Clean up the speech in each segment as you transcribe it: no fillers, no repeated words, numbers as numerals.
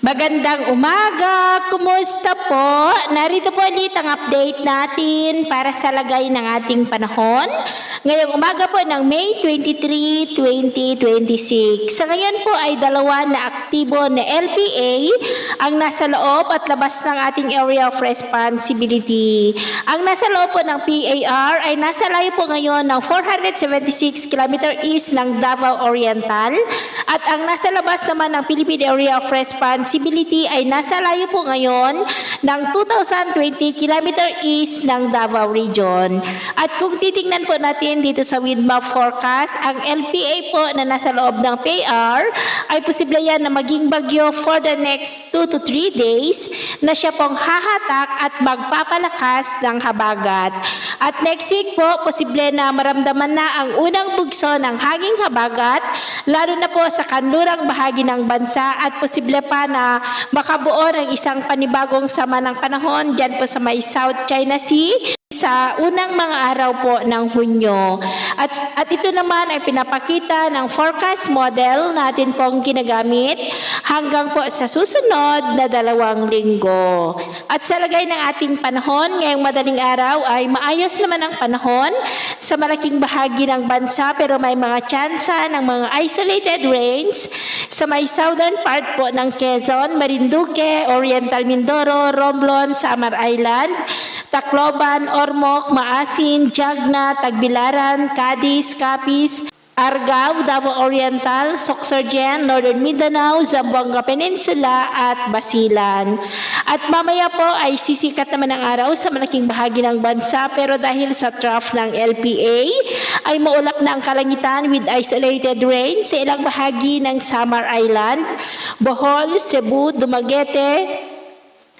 Magandang umaga! Kumusta po? Narito po ulit ang update natin para sa lagay ng ating panahon. Ngayong umaga po ng May 23, 2026. Sa ngayon po ay dalawa na aktibo na LPA ang nasa loob at labas ng ating area of responsibility. Ang nasa loob po ng PAR ay nasa layo po ngayon ng 476 km east ng Davao Oriental at ang nasa labas naman ng Philippine Area of Responsibility ay nasa layo po ngayon ng 2,020 km east ng Davao Region. At kung titingnan po natin dito sa wind map forecast, ang LPA po na nasa loob ng PAR ay posible yan na maging bagyo for the next 2 to 3 days na siya pong hahatak at magpapalakas ng habagat. At next week po, posible na maramdaman na ang unang bugso ng hanging habagat, lalo na po sa kanlurang bahagi ng bansa at posible pa na makabuo ng isang panibagong sama ng panahon dyan po sa may South China Sea sa unang mga araw po ng Hunyo. At ito naman ay pinapakita ng forecast model natin pong ginagamit hanggang po sa susunod na 2 linggo. At sa lagay ng ating panahon, ngayong madaling araw ay maayos naman ang panahon sa malaking bahagi ng bansa pero may mga tsansa ng mga isolated rains sa may southern part po ng Quezon, Marinduque, Oriental Mindoro, Romblon, Samar Island, Tacloban, Ormoc, Maasin, Jagna, Tagbilaran, Cadiz, Capiz, Argao, Davao Oriental, Sorsogon, Northern Mindanao, Zamboanga Peninsula at Basilan. At mamaya po ay sisikat naman ang araw sa malaking bahagi ng bansa pero dahil sa trough ng LPA ay maulap na ang kalangitan with isolated rain sa ilang bahagi ng Samar Island, Bohol, Cebu, Dumaguete,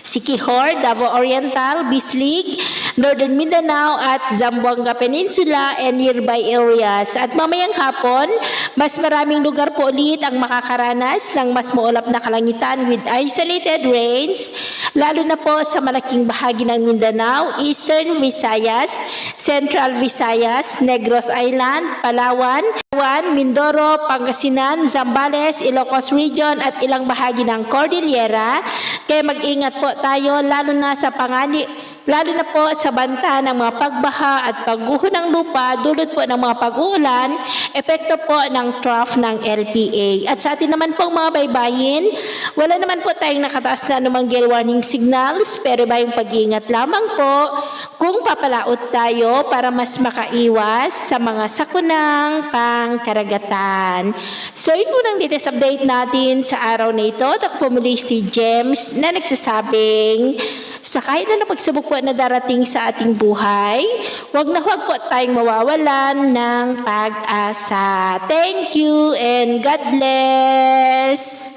Siquijor, Davao Oriental, Bislig, Northern Mindanao at Zamboanga Peninsula and nearby areas. At mamayang hapon, mas maraming lugar po ulit ang makakaranas ng mas maulap na kalangitan with isolated rains, lalo na po sa malaking bahagi ng Mindanao, Eastern Visayas, Central Visayas, Negros Island, Palawan, Mindoro, Pangasinan, Zambales, Ilocos Region at ilang bahagi ng Cordillera. Kaya mag-ingat po tayo lalo na po sa banta ng mga pagbaha at pagguho ng lupa dulot po ng mga pag-uulan, epekto po ng trough ng LPA. At sa atin naman pong mga baybayin, wala naman po tayong nakataas na anumang gale warning signals pero bayong pag-iingat lamang po kung papalaot tayo para mas makaiwas sa mga sakunang pangkaragatan. So yun po ang latest update natin sa araw na ito. Takpo muli si James na nagsasabing sa kahit na pagsubok po na darating sa ating buhay, huwag po tayong mawawalan ng pag-asa. Thank you and God bless!